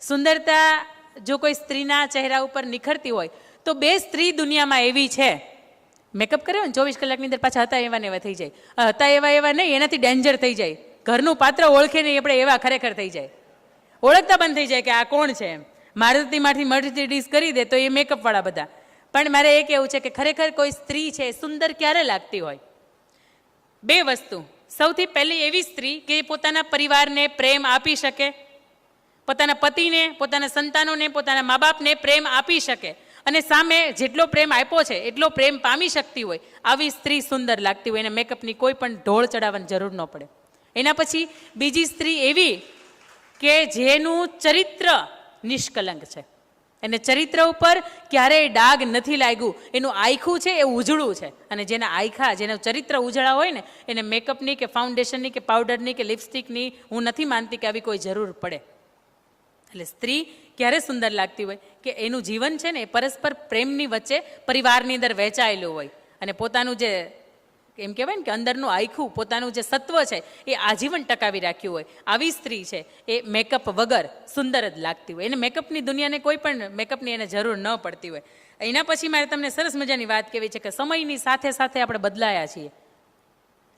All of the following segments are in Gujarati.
સુંદરતા જો કોઈ સ્ત્રીના ચહેરા ઉપર નિખરતી હોય તો બે સ્ત્રી દુનિયામાં એવી છે, મેકઅપ કર્યો ને 24 કલાકની અંદર પાછા હતા એવા ને એવા થઈ જાય, હતા એવા એવા નહીં, એનાથી ડેન્જર થઈ જાય. ઘરનું પાત્ર ઓળખે નહીં આપણે એવા ખરેખર થઈ જાય, ઓળખતા બંધ થઈ જાય કે આ કોણ છે. એમ મારુતિમાંથી મર્સિડીઝ કરી દે તો એ મેકઅપ વાળા બધા. પણ મારે એ કહેવું છે કે ખરેખર કોઈ સ્ત્રી છે સુંદર ક્યારે લાગતી હોય? બે વસ્તુ. સૌથી પહેલી એવી સ્ત્રી કે પોતાના પરિવારને પ્રેમ આપી શકે, પોતાના પતિને, પોતાના સંતાનોને, પોતાના મા બાપને પ્રેમ આપી શકે અને સામે જેટલો પ્રેમ આપ્યો છે એટલો પ્રેમ પામી શકતી હોય, આવી સ્ત્રી સુંદર લાગતી હોય. એને મેકઅપની કોઈ પણ ઢોળ ચડાવવાની જરૂર ન પડે. એના પછી બીજી સ્ત્રી એવી કે જેનું ચરિત્ર નિષ્કલંક છે, એને ચરિત્ર ઉપર ક્યારેય ડાઘ નથી લાગ્યું, એનું આયખું છે એ ઉજળું છે. અને જેના આયખા, જેનું ચરિત્ર ઉજળા હોય ને એને મેકઅપની કે ફાઉન્ડેશનની કે પાવડરની કે લિપસ્ટિકની હું નથી માનતી કે આવી કોઈ જરૂર પડે. એટલે સ્ત્રી ક્યારે સુંદર લાગતી હોય કે એનું જીવન છે ને એ પરસ્પર પ્રેમની વચ્ચે પરિવારની અંદર વહેંચાયેલું હોય અને પોતાનું જે એમ કહેવાય ને કે અંદરનું આયખું, પોતાનું જે સત્વ છે એ આજીવન ટકાવી રાખ્યું હોય. આવી સ્ત્રી છે એ મેકઅપ વગર સુંદર જ લાગતી હોય. એને મેકઅપની દુનિયાને કોઈ પણ મેકઅપની એને જરૂર ન પડતી હોય. એના પછી મારે તમને સરસ મજાની વાત કહેવી છે કે સમયની સાથે સાથે આપણે બદલાયા છીએ.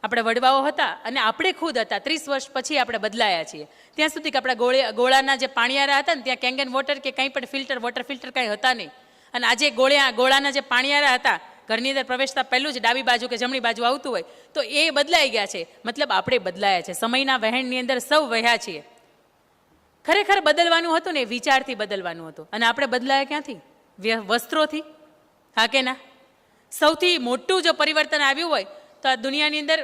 આપણે વડવાઓ હતા અને આપણે ખુદ હતા, 30 વર્ષ પછી આપણે બદલાયા છીએ. ત્યાં સુધી કે આપણા ગોળાના જે પાણીયારા હતા ને ત્યાં કેંગન વોટર કે કંઈ પણ ફિલ્ટર, વોટર ફિલ્ટર કાંઈ હતા નહીં. અને આજે ગોળાના જે પાણીયારા હતા, ઘરની અંદર પ્રવેશતા પહેલું જ ડાબી બાજુ કે જમણી બાજુ આવતું હોય, તો એ બદલાઈ ગયા છે. મતલબ આપણે બદલાયા છે. સમયના વહેણની અંદર સૌ વહ્યા છીએ. ખરેખર બદલવાનું હતું ને એ વિચારથી બદલવાનું હતું. અને આપણે બદલાયા ક્યાંથી? વસ્ત્રોથી. હા કે ના? સૌથી મોટું જો પરિવર્તન આવ્યું હોય તો આ દુનિયાની અંદર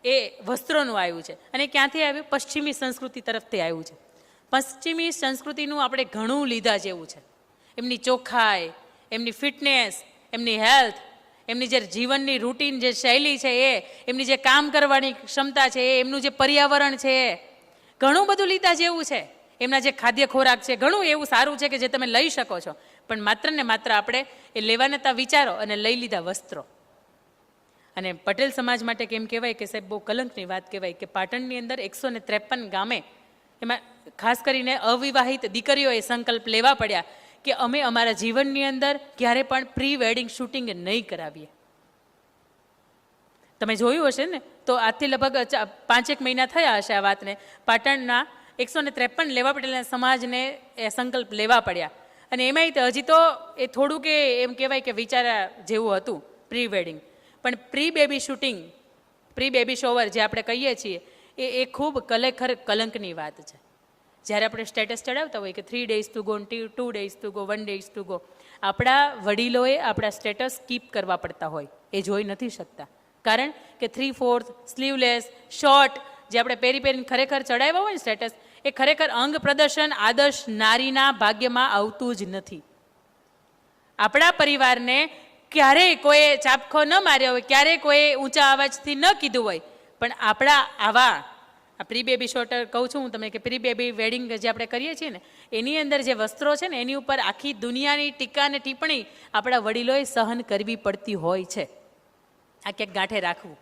એ વસ્ત્રોનું આવ્યું છે. અને ક્યાંથી આવ્યું? પશ્ચિમી સંસ્કૃતિ તરફથી આવ્યું છે. પશ્ચિમી સંસ્કૃતિનું આપણે ઘણું લીધા જેવું છે. એમની ચોખ્ખાઈ, એમની ફિટનેસ, એમની હેલ્થ, એમની જે જીવનની રૂટીન જે શૈલી છે એ, એમની જે કામ કરવાની ક્ષમતા છે એ, એમનું જે પર્યાવરણ છે એ, ઘણું બધું લીધા જેવું છે. એમના જે ખાદ્ય ખોરાક છે ઘણું એવું સારું છે કે જે તમે લઈ શકો છો. પણ માત્ર ને માત્ર આપણે એ લેવાના વિચારો અને લઈ લીધા વસ્ત્રો. અને પટેલ સમાજ માટે કેમ કહેવાય કે સાહેબ બહુ કલંકની વાત કહેવાય કે પાટણની અંદર 153 ગામે, એમાં ખાસ કરીને અવિવાહિત દીકરીઓએ સંકલ્પ લેવા પડ્યા કે અમે અમારા જીવનની અંદર ક્યારે પણ પ્રી વેડિંગ શૂટિંગ નહીં કરાવીએ. તમે જોયું હશે ને તો આજથી લગભગ 5-1 મહિના થયા હશે આ વાતને. પાટણના 153 લેવા પટેલના સમાજને એ સંકલ્પ લેવા પડ્યા. અને એમાંય હજી તો એ થોડું કે એમ કહેવાય કે વિચાર્યા જેવું હતું પ્રી વેડિંગ. પણ pre baby shooting, pre baby shower જે આપણે કહીએ છીએ એ ખૂબ ખરેખર કલંકની વાત છે. જ્યારે આપણે સ્ટેટસ ચડાવતા હોય કે 3 days to go, 2 days to go, 1 days to go, આપણા વડીલોએ આપણા સ્ટેટસ કીપ કરવા પડતા હોય, એ જોઈ નથી શકતા. કારણ કે 3/4 સ્લીવલેસ શોર્ટ જે આપણે પહેરીને ખરેખર ચડાવ્યા હોય ને સ્ટેટસ, એ ખરેખર અંગ પ્રદર્શન આદર્શ નારીના ભાગ્યમાં આવતું જ નથી. આપણા પરિવારને ક્યારેય કોઈ ચાપખો ન માર્યો હોય, ક્યારેય કોઈ ઊંચા અવાજથી ન કીધું હોય, પણ આપણા આવા આ પ્રી બેબી શોટર કહું છું હું તમને કે પ્રી બેબી વેડિંગ જે આપણે કરીએ છીએ ને એની અંદર જે વસ્ત્રો છે ને એની ઉપર આખી દુનિયાની ટીકા અને ટિપ્પણી આપણા વડીલોએ સહન કરવી પડતી હોય છે. આ ક્યાંક ગાંઠે રાખવું.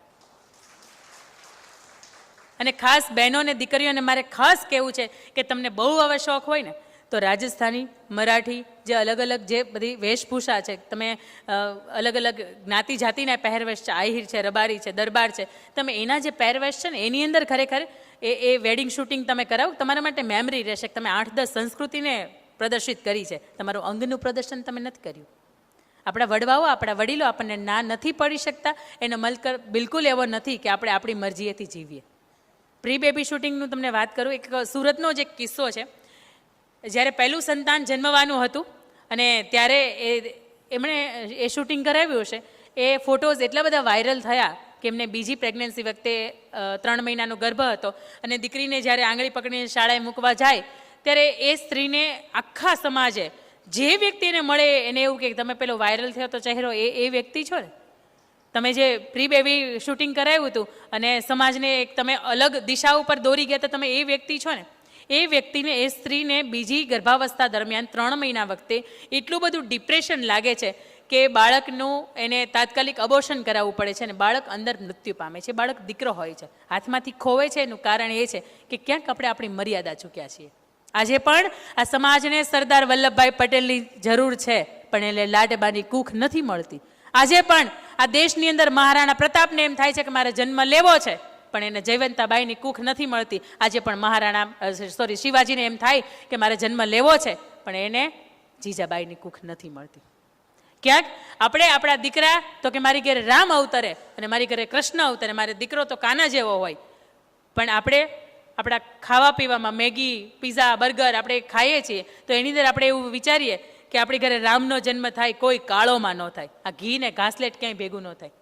અને ખાસ બહેનોને, દીકરીઓને મારે ખાસ કહેવું છે કે તમને બહુ હવે શોખ હોય ને તો રાજસ્થાની, મરાઠી જે અલગ અલગ જે બધી વેશભૂષા છે, તમે અલગ અલગ જ્ઞાતિ જાતિના પહેરવેશ છે, આહિર છે, રબારી છે, દરબાર છે, તમે એના જે પહેરવેશ છે ને એની અંદર ખરેખર એ વેડિંગ શૂટિંગ તમે કરાવો, તમારા માટે મેમરી રહેશે કે તમે 8-10 સંસ્કૃતિને પ્રદર્શિત કરી છે, તમારું અંગનું પ્રદર્શન તમે નથી કર્યું. આપણા વડવાઓ, આપણા વડીલો આપણને ના નથી પડી શકતા, એનો મતલબ બિલકુલ એવો નથી કે આપણે આપણી મરજીએથી જીવીએ. પ્રી બેબી શૂટિંગનું તમને વાત કરું, એક સુરતનો જ એક કિસ્સો છે. જ્યારે પહેલું સંતાન જન્મવાનું હતું અને ત્યારે એમણે એ શૂટિંગ કરાવ્યું હશે, એ ફોટોઝ એટલા બધા વાયરલ થયા કે એમને બીજી પ્રેગ્નન્સી વખતે 3 મહિનાનો ગર્ભ હતો અને દીકરીને જ્યારે આંગળી પકડીને શાળાએ મૂકવા જાય ત્યારે એ સ્ત્રીને આખા સમાજે જે વ્યક્તિને મળે એને એવું કે તમે પેલો વાયરલ થયો તો ચહેરો એ વ્યક્તિ છો ને, તમે જે પ્રી બેબી શૂટિંગ કરાવ્યું હતું અને સમાજને એક તમે અલગ દિશા ઉપર દોરી ગયા તો તમે એ વ્યક્તિ છો ને. એ વ્યક્તિને, એ સ્ત્રીને બીજી ગર્ભાવસ્થા દરમિયાન 3 મહિના વખતે એટલું બધું ડિપ્રેશન લાગે છે કે બાળકનું એને તાત્કાલિક અબોર્શન કરાવવું પડે છે અને બાળક અંદર મૃત્યુ પામે છે. બાળક દીકરો હોય છે, હાથમાંથી ખોવે છે. એનું કારણ એ છે કે ક્યાંક આપણે આપણી મર્યાદા ચૂક્યા છીએ. આજે પણ આ સમાજને સરદાર વલ્લભભાઈ પટેલની જરૂર છે, પણ એને લાડબાની કૂખ નથી મળતી. આજે પણ આ દેશની અંદર મહારાણા પ્રતાપને એમ થાય છે કે મારે જન્મ લેવો છે, પણ એને જયવંતાબાઈની કૂખ નથી મળતી. આજે પણ શિવાજીને એમ થાય કે મારે જન્મ લેવો છે, પણ એને જીજાબાઈની કૂખ નથી મળતી. ક્યાંક આપણે આપણા દીકરા તો કે મારી ઘરે રામ અવતરે અને મારી ઘરે કૃષ્ણ અવતરે, મારે દીકરો તો કાના જેવો હોય, પણ આપણે આપણા ખાવા પીવામાં મેગી, પીઝા, બર્ગર આપણે ખાઈએ છીએ તો એની અંદર આપણે એવું વિચારીએ કે આપણી ઘરે રામનો જન્મ થાય, કોઈ કાળોમાં ન થાય, આ ઘી ને ઘાસલેટ ક્યાંય ભેગું ન થાય.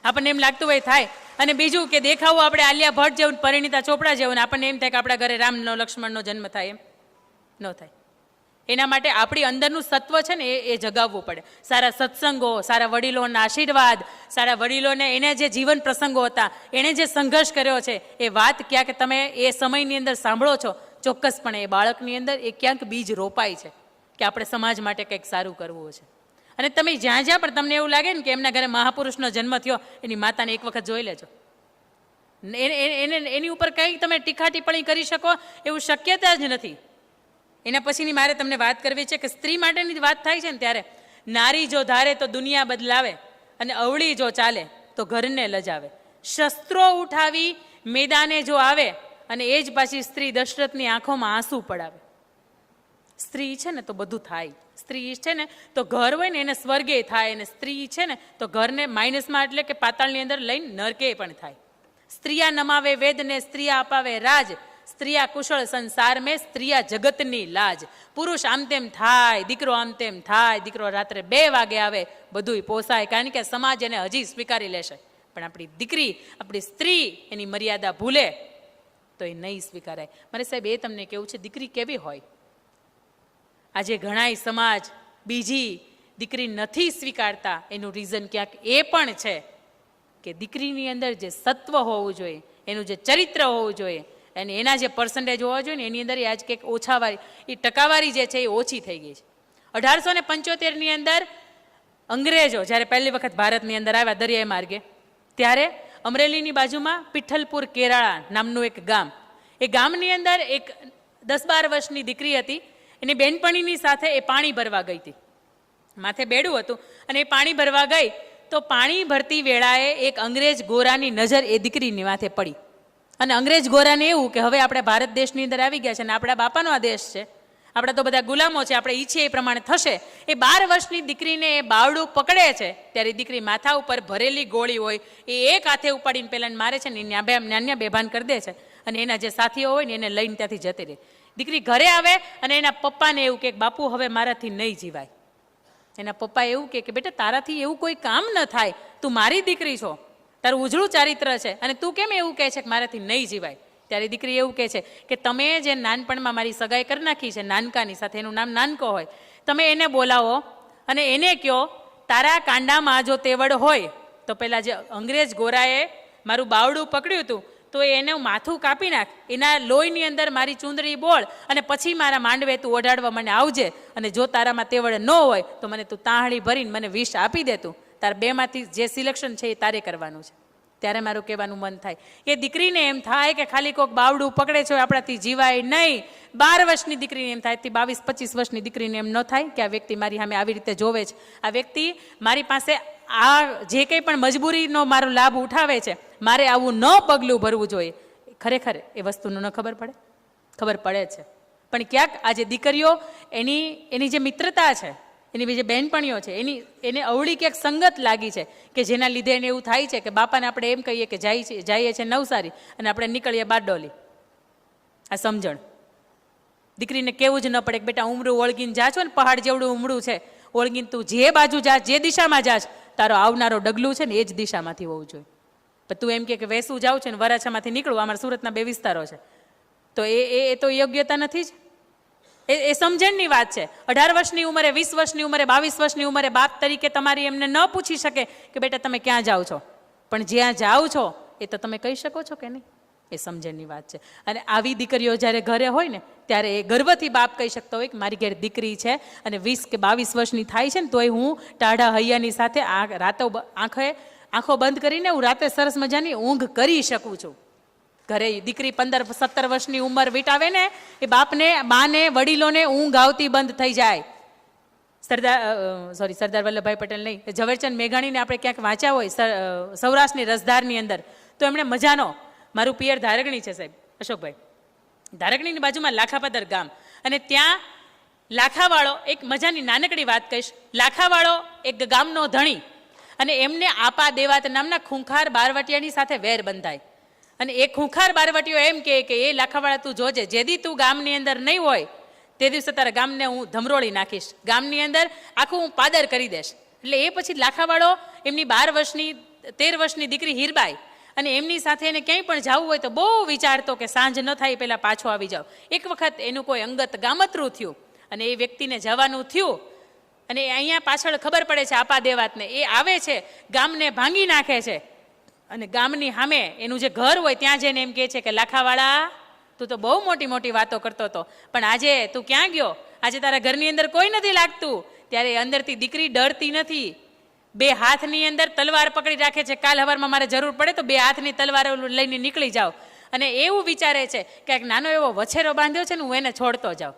આપણને એમ લાગતું હોય થાય. અને બીજું કે દેખાવું આપણે આલિયા ભટ્ટ જેવું, પરિણીતા ચોપડા જેવું, આપણને એમ થાય કે આપણા ઘરે રામનો લક્ષ્મણનો જન્મ થાય, એમ ન થાય. એના માટે આપણી અંદરનું સત્વ છે ને એ જગાવવું પડે. સારા સત્સંગો, સારા વડીલોના આશીર્વાદ, સારા વડીલોને એને જે જીવન પ્રસંગો હતા, એણે જે સંઘર્ષ કર્યો છે, એ વાત ક્યાંક તમે એ સમયની અંદર સાંભળો છો, ચોક્કસપણે એ બાળકની અંદર એ ક્યાંક બીજ રોપાય છે કે આપણે સમાજ માટે કંઈક સારું કરવું છે. અને તમે જ્યાં જ્યાં પણ તમને એવું લાગે ને કે એમના ઘરે મહાપુરુષનો જન્મ થયો, એની માતાને એક વખત જોઈ લેજો. એની ઉપર કંઈ તમે ટીકા ટિપ્પણી કરી શકો એવું શક્યતા જ નથી. એના પછીની મારે તમને વાત કરવી છે કે સ્ત્રી માટેની વાત થાય છે ને ત્યારે નારી જો ધારે તો દુનિયા બદલાવે, અને અવળી જો ચાલે તો ઘરને લજાવે. શસ્ત્રો ઉઠાવી મેદાને જો આવે, અને એ જ પાછી સ્ત્રી દશરથની આંખોમાં આંસુ પડાવે. સ્ત્રી છે ને તો બધું થાય. સ્ત્રી છે ને તો ઘર હોય ને એને સ્વર્ગે થાય, અને સ્ત્રી છે ને તો ઘરને માઇનસમાં એટલે કે પાતાળની અંદર લઈને નરકે પણ થાય. સ્ત્રીયા નમાવે વેદને, સ્ત્રીયા અપાવે રાજ, સ્ત્રીયા કુશળ સંસાર મેં, સ્ત્રીયા જગતની લાજ. પુરુષ આમ તેમ થાય, દીકરો આમ તેમ થાય, દીકરો રાત્રે 2 વાગે આવે, બધુંય પોસાય, કારણ કે સમાજ એને હજી સ્વીકારી લેશે. પણ આપણી દીકરી, આપણી સ્ત્રી એની મર્યાદા ભૂલે તો એ નહીં સ્વીકારાય. મારે સાહેબ એ તમને કેવું છે, દીકરી કેવી હોય? આજે ઘણાય સમાજ બીજી દીકરી નથી સ્વીકારતા, એનું રીઝન ક્યાંક એ પણ છે કે દીકરીની અંદર જે સત્વ હોવું જોઈએ, એનું જે ચરિત્ર હોવું જોઈએ, અને એના જે પર્સન્ટેજ હોવા જોઈએ ને, એની અંદર આજ કંઈક ઓછાવારી, એ ટકાવારી જે છે એ ઓછી થઈ ગઈ છે. 1875ની અંદર અંગ્રેજો જ્યારે પહેલી વખત ભારતની અંદર આવ્યા દરિયાઈ માર્ગે, ત્યારે અમરેલીની બાજુમાં પિઠ્ઠલપુર કેરાળા નામનું એક ગામ, એ ગામની અંદર એક 10-12 વર્ષની દીકરી હતી. એની બેનપણીની સાથે એ પાણી ભરવા ગઈ હતી. માથે બેડું હતું અને એ પાણી ભરવા ગઈ તો પાણી ભરતી વેળાએ એક અંગ્રેજ ગોરાની નજર એ દીકરીની માથે પડી. અને અંગ્રેજ ગોરાને એવું કે હવે આપણે ભારત દેશની અંદર આવી ગયા છે, અને આપણા બાપાનો આ દેશ છે, આપણા તો બધા ગુલામો છે, આપણે ઈચ્છીએ એ પ્રમાણે થશે. એ 12 વર્ષની દીકરીને એ બાવડું પકડે છે, ત્યારે દીકરી માથા ઉપર ભરેલી ગોળી હોય એ એક હાથે ઉપાડીને પેલાને મારે છે ને નાન્યા બેભાન કરી દે છે, અને એના જે સાથીઓ હોય ને એને લઈને ત્યાંથી જતી રહે. દીકરી ઘરે આવે અને એના પપ્પાને એવું કે બાપુ હવે મારાથી નહીં જીવાય. એના પપ્પા એવું કે બેટા તારાથી એવું કોઈ કામ ન થાય, તું મારી દીકરી છો, તારું ઉજળું ચારિત્ર છે, અને તું કેમ એવું કહે છે કે મારાથી નહીં જીવાય? ત્યારે દીકરી એવું કહે છે કે તમે જે નાનપણમાં મારી સગાઈ કરી નાખી છે નાનકાની સાથે, એનું નામ નાનકો હોય, તમે એને બોલાવો અને એને કહો તારા કાંડામાં જો તેવડ હોય તો પેલા જે અંગ્રેજ ગોરાએ મારું બાવડું પકડ્યું હતું તો એનું માથું કાપી નાખ, એના લોહીની અંદર મારી ચૂંદડી બોળ, અને પછી મારા માંડવે તું ઓઢાડવા મને આવજે, અને જો તારામાં તેવડ ન હોય તો મને તું તાહળી ભરીને મને વિષ આપી દે. તું તારા 2માંથી જે સિલેક્શન છે એ તારે કરવાનું છે. ત્યારે મારું કહેવાનું મન થાય એ દીકરીને એમ થાય કે ખાલી કોઈક બાવડું પકડે છે આપણાથી જીવાય નહીં. 12 વર્ષની દીકરીને એમ થાય, 22-25 વર્ષની દીકરીને એમ ન થાય કે આ વ્યક્તિ મારી સામે આવી રીતે જોવે છે, આ વ્યક્તિ મારી પાસે આ જે કંઈ પણ મજબૂરીનો મારો લાભ ઉઠાવે છે, મારે આવું ન પગલું ભરવું જોઈએ. ખરેખર એ વસ્તુનું ન ખબર પડે? ખબર પડે છે, પણ ક્યાંક આજે દીકરીઓ એની જે મિત્રતા છે, એની જે બહેનપણીઓ છે, એને અવળી ક્યાંક સંગત લાગી છે કે જેના લીધે એને એવું થાય છે કે બાપાને આપણે એમ કહીએ કે જઈએ છે નવસારી અને આપણે નીકળીએ બારડોલી. આ સમજણ દીકરીને કેવું જ ન પડે કે બેટા ઉમરું ઓળગીને જા છો ને, પહાડ જેવડું ઉમરું છે, ઓળગીને તું જે બાજુ જા, જે દિશામાં જાશ, તારો આવનારો ડગલું છે ને એ જ દિશામાંથી હોવું જોઈએ. પણ તું એમ કે વેસું જાઉં છે ને વરાછામાંથી નીકળવું, અમારા સુરતના 2 વિસ્તારો છે, તો એ તો યોગ્યતા નથી જ. એ સમજણની વાત છે. 18 વર્ષની ઉંમરે, 20 વર્ષની ઉંમરે, 22 વર્ષની ઉંમરે બાપ તરીકે તમારી એમને ન પૂછી શકે કે બેટા તમે ક્યાં જાઓ છો, પણ જ્યાં જાઓ છો એ તો તમે કહી શકો છો કે નહીં? એ સમજણની વાત છે. અને આવી દીકરીઓ જ્યારે ઘરે હોય ને ત્યારે એ ગર્વથી બાપ કહી શકતો હોય કે મારી ઘેર દીકરી છે, અને 20 કે 22 વર્ષની થાય છે ને તોય હું ટાઢા હૈયાની સાથે રાતો આંખો બંધ કરીને હું રાતે સરસ મજાની ઊંઘ કરી શકું છું. ઘરે દીકરી 15-17 વર્ષની ઉંમર વીટાવે ને એ બાપને, બાને, વડીલોને ઊંઘ આવતી બંધ થઈ જાય. સરદાર વલ્લભભાઈ પટેલ નહીં, ઝવેરચંદ મેઘાણીને આપણે ક્યાંક વાંચ્યા હોય સૌરાષ્ટ્રની રસધારની અંદર, તો એમણે મજાનો, મારું પિયર ધારગણી છે સાહેબ અશોકભાઈ, ધારગણીની બાજુમાં લાખાપાદર ગામ, અને ત્યાં લાખાવાળો, એક મજાની નાનકડી વાત કહીશ, લાખાવાળો એક ગામનો ધણી, અને એમને આપા દેવાત નામના ખૂંખાર બારવટિયાની સાથે વેર બંધાય, અને એ ખૂંખાર બારવટીઓ એમ કે એ લાખાવાળા તું જોજે, જેદી તું ગામની અંદર નહીં હોય તે દિવસે તારા ગામને હું ધમરોળી નાખીશ, ગામની અંદર આખું હું પાદર કરી દઈશ. એટલે એ પછી લાખાવાળો એમની 13 વર્ષની દીકરી હીરબાઈ, અને એમની સાથે એને ક્યાંય પણ જવું હોય તો બહુ વિચારતો કે સાંજ ન થાય પહેલાં પાછો આવી જાવ. એક વખત એનું કોઈ અંગત ગામતરું થયું અને એ વ્યક્તિને જવાનું થયું, અને અહીંયા પાછળ ખબર પડે છે આપા દેવાતને, એ આવે છે, ગામને ભાંગી નાખે છે, અને ગામની સામે એનું જે ઘર હોય ત્યાં જઈને એમ કહે છે કે લાખાવાળા તું તો બહુ મોટી મોટી વાતો કરતો હતો, પણ આજે તું ક્યાં ગયો? આજે તારા ઘરની અંદર કોઈ નથી લાગતું. ત્યારે અંદરથી દીકરી ડરતી નથી, 2 હાથની અંદર તલવાર પકડી રાખે છે, કાલ સવારમાં મારે જરૂર પડે તો 2 હાથની તલવાર લઈને નીકળી જાઓ, અને એવું વિચારે છે કે એક નાનો એવો વછેરો બાંધ્યો છે ને હું એને છોડતો જાઉં.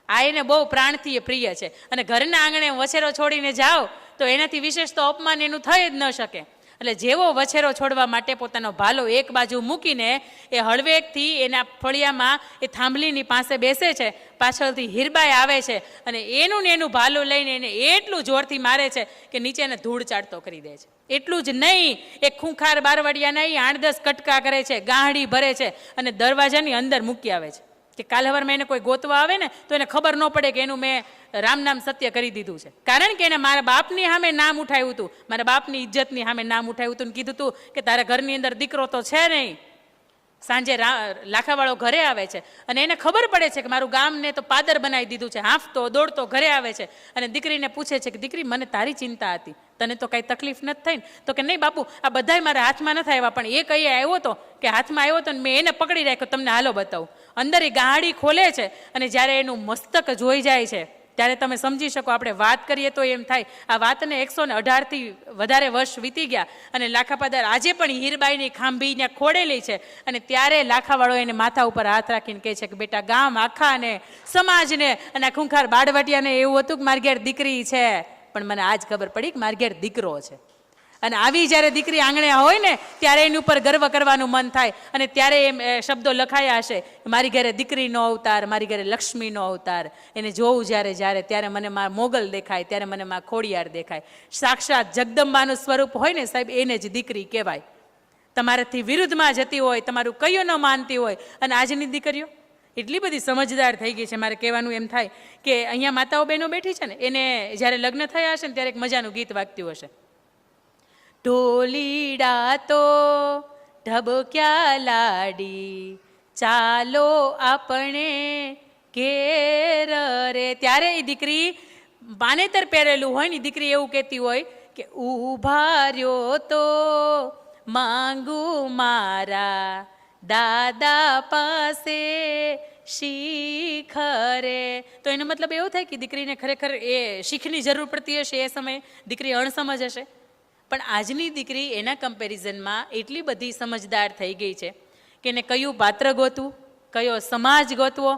આ એને બહુ પ્રાણથી પ્રિય છે, અને ઘરના આંગણે વછેરો છોડીને જાઓ તો એનાથી વિશેષ તો અપમાન એનું થઈ જ ન શકે. એટલે જેવો વછેરો છોડવા માટે પોતાનો ભાલો એક બાજુ મૂકીને એ હળવેકથી એના ફળિયામાં એ થાંભલીની પાસે બેસે છે, પાછળથી હીરબાઈ આવે છે, અને એનું ને એનું ભાલું લઈને એને એટલું જોરથી મારે છે કે નીચે એને ધૂળ ચાટતો કરી દે છે. એટલું જ નહીં, એ ખૂંખાર બારવડિયા નહીં 8-10 કટકા કરે છે, ગાંહડી ભરે છે, અને દરવાજાની અંદર મૂકી આવે છે કે કાલ સવારમાં એને કોઈ ગોતવા આવે ને તો એને ખબર ન પડે કે એનું મેં રામ નામ સત્ય કરી દીધું છે. કારણ કે એને મારા બાપની સામે નામ ઉઠાવ્યું હતું, મારા બાપની ઇજ્જતની સામે નામ ઉઠાવ્યું હતું, ને કીધું હતું કે તારા ઘરની અંદર દીકરો તો છે નહીં. સાંજે લાખાવાળો ઘરે આવે છે, અને એને ખબર પડે છે કે મારું ગામને તો પાદર બનાવી દીધું છે, હાંફતો દોડતો ઘરે આવે છે, અને દીકરીને પૂછે છે કે દીકરી મને તારી ચિંતા હતી, તને તો કાંઈ તકલીફ નથી થઈ ને? તો કે નહીં બાપુ, આ બધાય મારા હાથમાં નથી આવ્યા, પણ એ કઈ આવ્યો હતો કે હાથમાં આવ્યો હતો ને મેં એને પકડી રાખ્યો, તમને હાલો બતાવું. અંદર એ ગાડી ખોલે છે, અને જ્યારે એનું મસ્તક જોઈ જાય છે ત્યારે તમે સમજી શકો, આપણે વાત કરીએ તો એમ થાય આ વાતને 118થી વધારે વર્ષ વીતી ગયા, અને લાખાપાદર આજે પણ હીરબાઈની ખાંભીને ખોડેલી છે. અને ત્યારે લાખાવાળો એને માથા ઉપર હાથ રાખીને કહે છે કે બેટા, ગામ આખાને, સમાજને અને આ ખૂંખાર બાળવટિયાને એવું હતું કે મારી ઘેર દીકરી છે, પણ મને આજ ખબર પડી કે મારી ઘેર દીકરો છે. અને આવી જ્યારે દીકરી આંગણે હોય ને ત્યારે એની ઉપર ગર્વ કરવાનું મન થાય, અને ત્યારે એમ શબ્દો લખાયા હશે, મારી ઘરે દીકરીનો અવતાર, મારી ઘરે લક્ષ્મીનો અવતાર. એને જોવું ત્યારે મને માં મોગલ દેખાય, ત્યારે મને માં ખોડિયાર દેખાય. સાક્ષાત જગદંબાનું સ્વરૂપ હોય ને સાહેબ, એને જ દીકરી કહેવાય. તમારાથી વિરુદ્ધમાં જતી હોય, તમારું કયું ન માનતી હોય, અને આજની દીકરીઓ એટલી બધી સમજદાર થઈ ગઈ છે. મારે કહેવાનું એમ થાય કે અહીંયા માતાઓ બહેનો બેઠી છે ને, એને જ્યારે લગ્ન થયા હશે ને ત્યારે એક મજાનું ગીત વાગતું હશે, ઢોલીડા તો ઢબક્યા લાડી, ચાલો આપણે ઘેર રે. ત્યારે એ દીકરી પાનેતર પહેરેલું હોય ને, દીકરી એવું કહેતી હોય કે ઊભા રહ્યો તો માંગુ મારા દાદા પાસે શીખરે. તો એનો મતલબ એવો થાય કે દીકરીને ખરેખર એ શીખની જરૂર પડતી હશે, એ સમયે દીકરી અણસમજ હશે. પણ આજની દીકરી એના કમ્પેરિઝનમાં એટલી બધી સમજદાર થઈ ગઈ છે કે એને કયું પાત્ર ગોતવું, કયો સમાજ ગોતવો,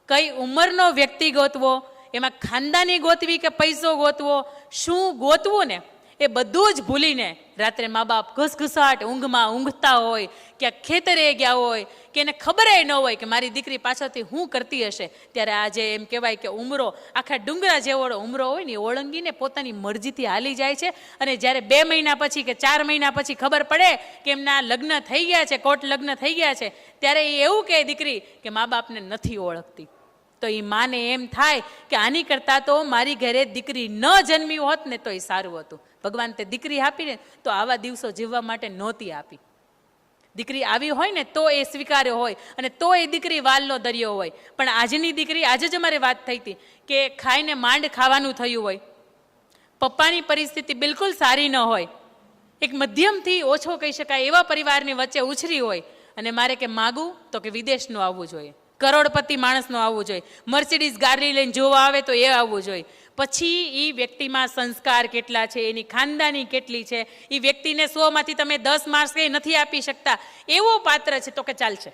કઈ ઉંમરનો વ્યક્તિ ગોતવો, એમાં ખાનદાની ગોતવી કે પૈસો ગોતવો, શું ગોતવું ને એ બધું જ ભૂલીને રાત્રે મા બાપ ઘસઘસાટ ઊંઘમાં ઊંઘતા હોય, ક્યાંક ખેતરે ગયા હોય, કે એને ખબર ન હોય કે મારી દીકરી પાછળથી શું કરતી હશે. ત્યારે આજે એમ કહેવાય કે ઉમરો આખા ડુંગરા જેવો ઉમરો હોય ને, ઓળંગીને પોતાની મરજીથી હાલી જાય છે. અને જ્યારે 2 મહિના પછી કે 4 મહિના પછી ખબર પડે કે એમના લગ્ન થઈ ગયા છે, કોર્ટ લગ્ન થઈ ગયા છે, ત્યારે એ એવું કહે દીકરી કે મા બાપને નથી ઓળખતી. તો એ માને એમ થાય કે આની કરતાં તો મારી ઘરે દીકરી ન જન્મી હોત ને તો એ સારું હતું. ભગવાન તે દીકરી આપીને તો આવા દિવસો જીવવા માટે નહોતી આપી. દીકરી આવી હોય ને તો એ સ્વીકાર્યો હોય, અને તો એ દીકરી વાલનો દરિયો હોય. પણ આજની દીકરી, આજે જ અમારે વાત થઈ હતી કે ખાઈને માંડ ખાવાનું થયું હોય, પપ્પાની પરિસ્થિતિ બિલકુલ સારી ન હોય, એક મધ્યમથી ઓછો કહી શકાય એવા પરિવારની વચ્ચે ઉછરી હોય, અને મારે કે માગું તો કે વિદેશનું આવવું જોઈએ, કરોડપતિ માણસનો આવવો જોઈએ, મર્સિડીઝ ગાડી લઈને જોવા આવે તો એ આવવું જોઈએ. પછી એ વ્યક્તિમાં સંસ્કાર કેટલા છે, એની ખાનદાની કેટલી છે, એ વ્યક્તિને 100માંથી તમે 10 માર્ક્સ કંઈ નથી આપી શકતા, એવો પાત્ર છે તો કે ચાલશે.